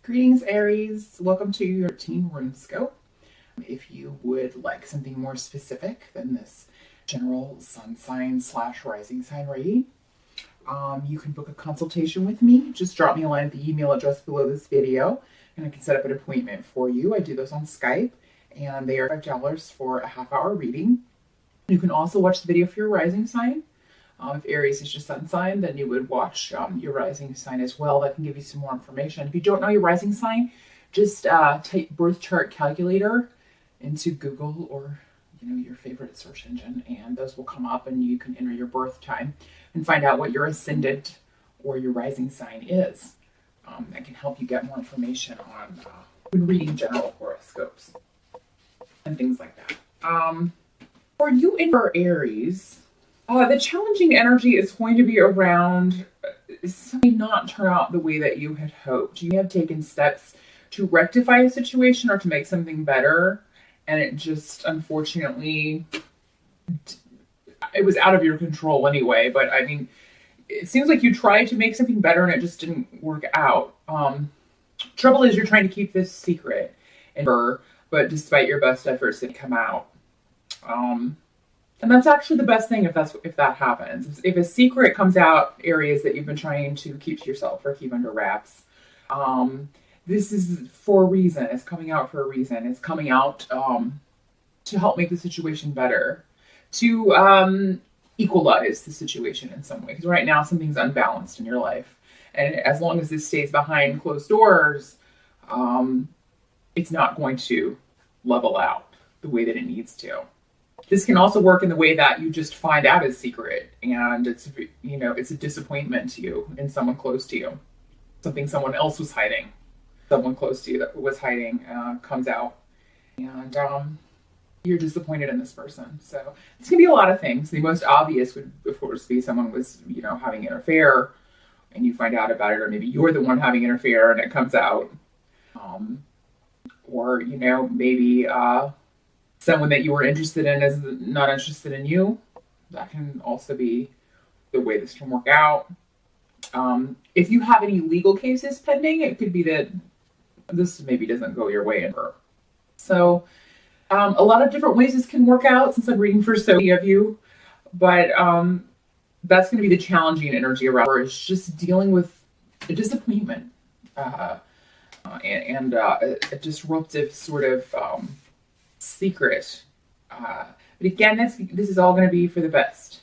Greetings, Aries. Welcome to your teen RuneScope. If you would like something more specific than this general sun sign / rising sign reading, you can book a consultation with me. Just drop me a line at the email address below this video, and I can set up an appointment for you. I do those on Skype, and they are $5 for a half-hour reading. You can also watch the video for your rising sign. If Aries is your sun sign, then you would watch your rising sign as well. That can give you some more information. If you don't know your rising sign, just type birth chart calculator into Google or your favorite search engine, and those will come up, and you can enter your birth time and find out what your ascendant or your rising sign is. That can help you get more information on when reading general horoscopes and things like that. For you in for Aries, the challenging energy is going to be around something not turn out the way that you had hoped. You have taken steps to rectify a situation or to make something better, and it just, unfortunately, it was out of your control anyway. But I mean, it seems like you tried to make something better and it just didn't work out. Trouble is you're trying to keep this secret, but despite your best efforts, it come out. And that's actually the best thing if that happens. If a secret comes out, Aries, that you've been trying to keep to yourself or keep under wraps, this is for a reason. It's coming out for a reason. It's coming out to help make the situation better, to equalize the situation in some way. Because right now something's unbalanced in your life, and as long as this stays behind closed doors, it's not going to level out the way that it needs to. This can also work in the way that you just find out a secret, and it's a disappointment to you and someone close to you. Something someone else was hiding, someone close to you that was hiding, comes out, and you're disappointed in this person. So it's gonna be a lot of things. The most obvious would, of course, be someone was having an affair, and you find out about it, or maybe you're the one having an affair and it comes out, or maybe someone that you were interested in is not interested in you. That can also be the way this can work out. If you have any legal cases pending, it could be that this maybe doesn't go your way ever. So a lot of different ways this can work out, since I'm reading for so many of you. But that's going to be the challenging energy around her. It's just dealing with a disappointment and a disruptive sort of secret. But again, this is all going to be for the best.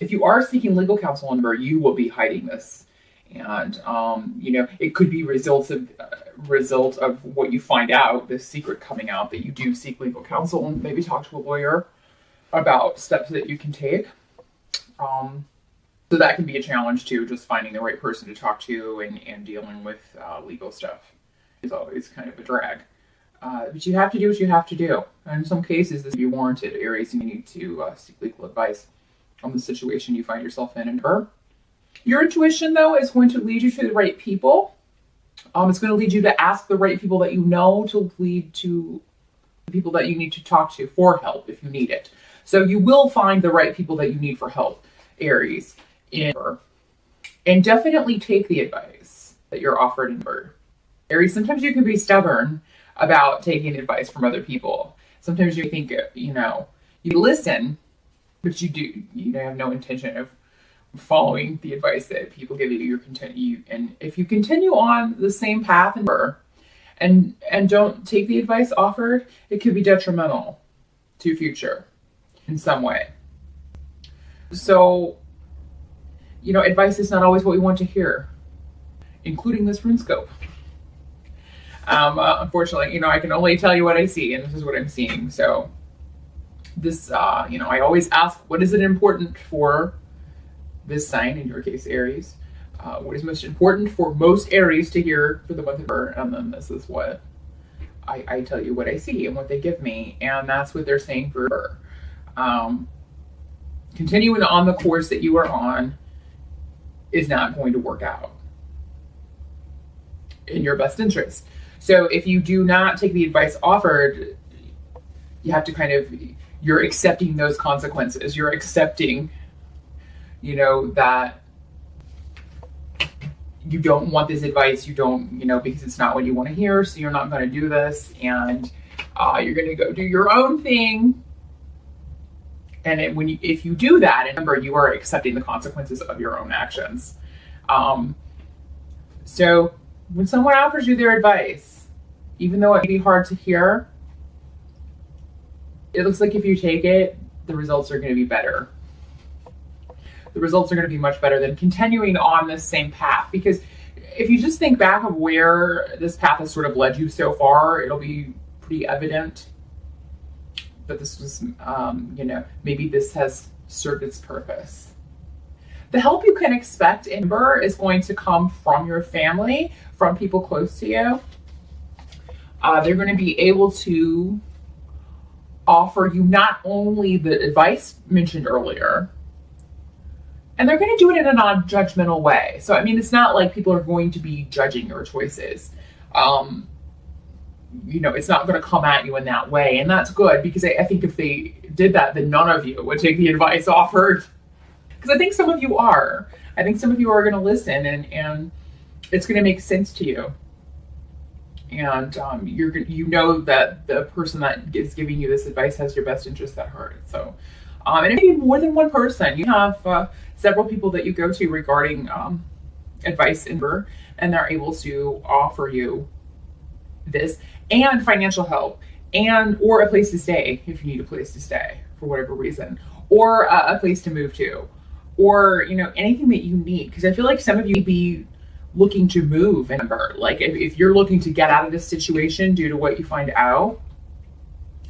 If you are seeking legal counsel on her, you will be hiding this, and it could be result of what you find out, this secret coming out, that you do seek legal counsel, and maybe talk to a lawyer about steps that you can take. So that can be a challenge too, just finding the right person to talk to and dealing with legal stuff is always kind of a drag. But you have to do what you have to do. And in some cases, this will be warranted, Aries, and you need to seek legal advice on the situation you find yourself in her. Your intuition, though, is going to lead you to the right people. It's going to lead you to ask the right people that you know, to lead to the people that you need to talk to for help if you need it. So you will find the right people that you need for help, Aries, in her. And definitely take the advice that you're offered in her. Aries, sometimes you can be stubborn about taking advice from other people. Sometimes you think, you listen, but you have no intention of following the advice that people give you. And if you continue on the same path and don't take the advice offered, it could be detrimental to your future in some way. So, advice is not always what we want to hear, including this RuneScope. Unfortunately, I can only tell you what I see, and this is what I'm seeing. So this, I always ask, what is it important for this sign, in your case, Aries? What is most important for most Aries to hear for the month of her? And then this is what I tell you what I see and what they give me. And that's what they're saying for her. Continuing on the course that you are on is not going to work out in your best interest. So if you do not take the advice offered, you have to you're accepting those consequences. You're accepting, that you don't want this advice, you don't, because it's not what you want to hear, so you're not going to do this, and you're going to go do your own thing. And if you do that, remember, you are accepting the consequences of your own actions. So when someone offers you their advice, even though it may be hard to hear, it looks like if you take it, the results are going to be better. The results are going to be much better than continuing on this same path. Because if you just think back of where this path has sort of led you so far, it'll be pretty evident that this was, maybe this has served its purpose. The help you can expect in Ember is going to come from your family, from people close to you. They're going to be able to offer you not only the advice mentioned earlier, and they're going to do it in a non-judgmental way. So, it's not like people are going to be judging your choices. It's not going to come at you in that way. And that's good, because I think if they did that, then none of you would take the advice offered. Because I think some of you are. I think some of you are going to listen, and it's going to make sense to you. And that the person that is giving you this advice has your best interest at heart. So, and it may be more than one person. You have several people that you go to regarding advice in Ember, and they're able to offer you this and financial help, or a place to stay if you need a place to stay for whatever reason, or a place to move to, or anything that you need. Because I feel like some of you may be looking to move in Ember. Like if you're looking to get out of this situation due to what you find out,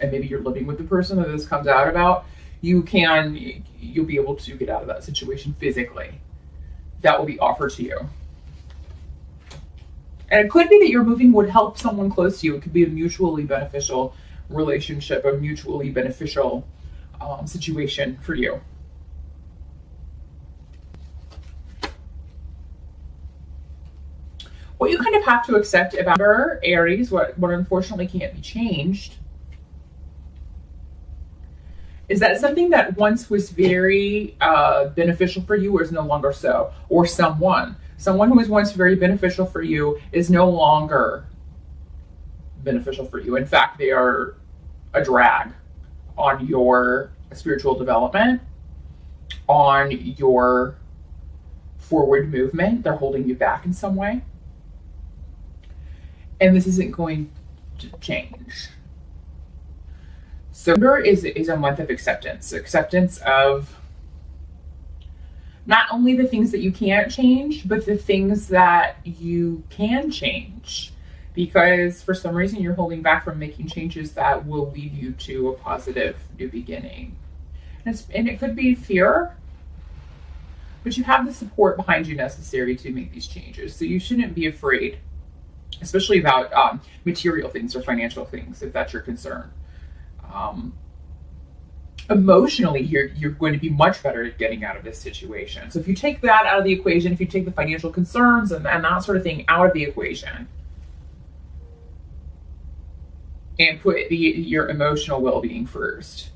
and maybe you're living with the person that this comes out about, you'll be able to get out of that situation physically. That will be offered to you. And it could be that your moving would help someone close to you. It could be a mutually beneficial relationship, a mutually beneficial situation for you. What you kind of have to accept about Ember, Aries, what unfortunately can't be changed, is that something that once was very beneficial for you is no longer so. Or someone who was once very beneficial for you is no longer beneficial for you. In fact, they are a drag on your spiritual development, on your forward movement. They're holding you back in some way. And this isn't going to change. So Ember is a month of acceptance of not only the things that you can't change, but the things that you can change. Because for some reason you're holding back from making changes that will lead you to a positive new beginning. And it could be fear, but you have the support behind you necessary to make these changes. So you shouldn't be afraid, especially about material things or financial things, if that's your concern. Emotionally, you're going to be much better at getting out of this situation. So if you take that out of the equation, if you take the financial concerns and that sort of thing out of the equation, and put your emotional well-being first,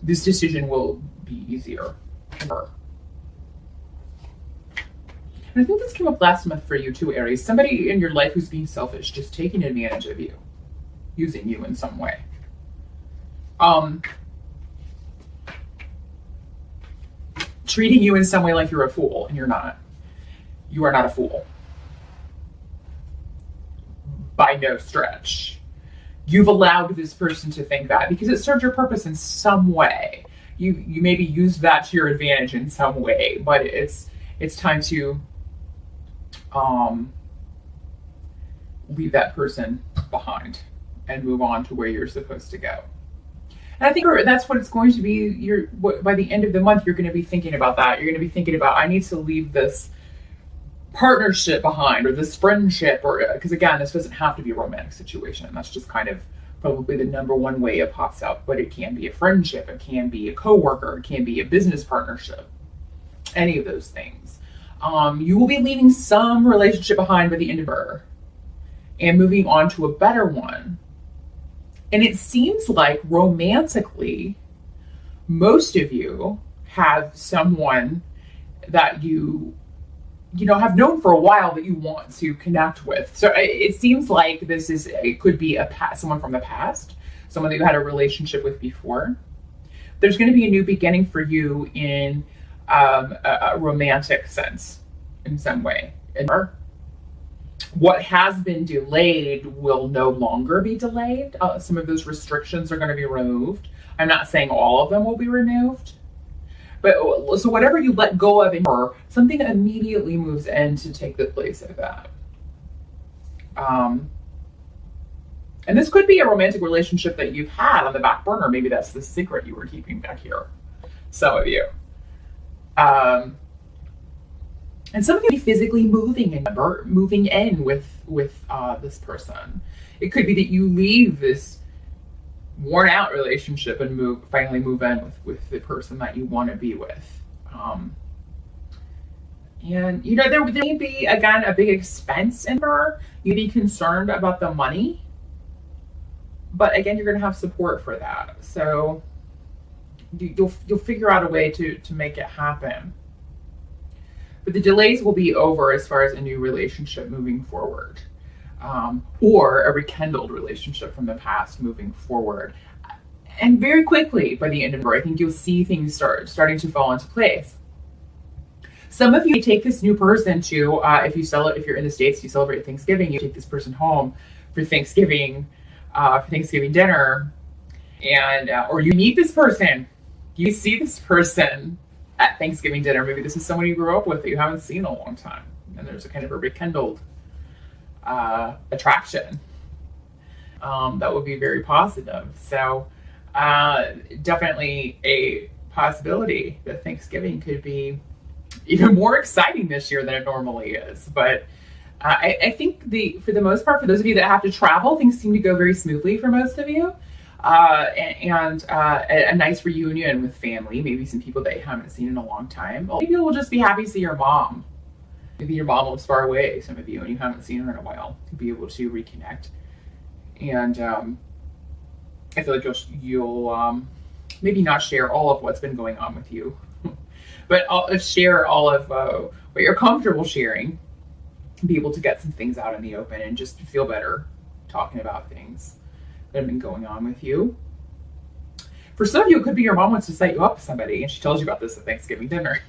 this decision will be easier. And I think this came up last month for you too, Aries. Somebody in your life who's being selfish, just taking advantage of you, using you in some way. Treating you in some way like you're a fool, and you're not. You are not a fool. By no stretch. You've allowed this person to think that because it served your purpose in some way. You maybe used that to your advantage in some way, but it's time to leave that person behind and move on to where you're supposed to go. And I think that's what it's going to be. By the end of the month, you're going to be thinking about that. You're going to be thinking about, I need to leave this partnership behind, or this friendship, or because again, this doesn't have to be a romantic situation. That's just kind of probably the number one way it pops out. But it can be a friendship, it can be a coworker, it can be a business partnership. Any of those things. You will be leaving some relationship behind by the end of Ember and moving on to a better one. And it seems like romantically, most of you have someone that you have known for a while that you want to connect with. So it seems like it could be someone from the past, someone that you had a relationship with before. There's going to be a new beginning for you in a romantic sense in some way. And what has been delayed will no longer be delayed. Some of those restrictions are going to be removed. I'm not saying all of them will be removed. But so whatever you let go of in her, something immediately moves in to take the place of that. And this could be a romantic relationship that you've had on the back burner. Maybe that's the secret you were keeping back here. Some of you. And some of you be physically moving in with this person. It could be that you leave this worn out relationship and finally move in with the person that you want to be with. And there may be, again, a big expense in her. You'd be concerned about the money, but again, you're going to have support for that. So you'll figure out a way to make it happen. But the delays will be over as far as a new relationship moving forward. Or a rekindled relationship from the past moving forward. And very quickly, by the end of the year, I think you'll see things starting to fall into place. Some of you take this new person to, if you're in the States, you celebrate Thanksgiving, you take this person home for Thanksgiving dinner, and or you meet this person, you see this person at Thanksgiving dinner. Maybe this is someone you grew up with that you haven't seen in a long time, and there's a kind of a rekindled attraction that would be very positive. So definitely a possibility that Thanksgiving could be even more exciting this year than it normally is. But I think for the most part, for those of you that have to travel, things seem to go very smoothly for most of you. And a nice reunion with family, maybe some people that you haven't seen in a long time. Maybe you'll just be happy to see your mom. Maybe your mom lives far away, some of you, and you haven't seen her in a while. You'll be able to reconnect. And I feel like you'll maybe not share all of what's been going on with you, but I'll share all of what you're comfortable sharing. Be able to get some things out in the open and just feel better talking about things that have been going on with you. For some of you, it could be your mom wants to set you up with somebody and she tells you about this at Thanksgiving dinner.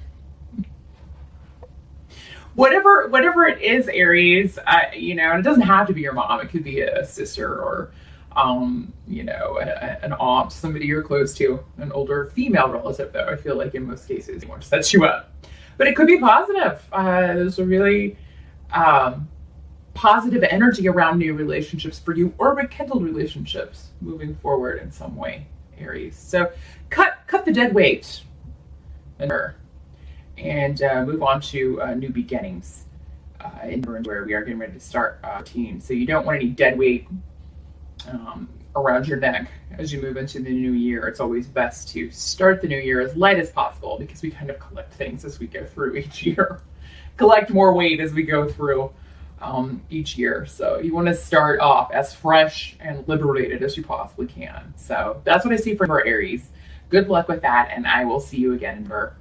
Whatever it is, Aries, and it doesn't have to be your mom. It could be a sister or, an aunt, somebody you're close to, an older female relative, though. I feel like in most cases, they want to set you up. But it could be positive. There's a really positive energy around new relationships for you, or rekindled relationships moving forward in some way, Aries. So cut the dead weight and move on to new beginnings where we are getting ready to start a routine. So you don't want any dead weight around your neck as you move into the new year. It's always best to start the new year as light as possible, because we kind of collect things as we go through each year. Collect more weight as we go through each year. So you want to start off as fresh and liberated as you possibly can. So that's what I see for Aries. Good luck with that, and I will see you again in Virgo.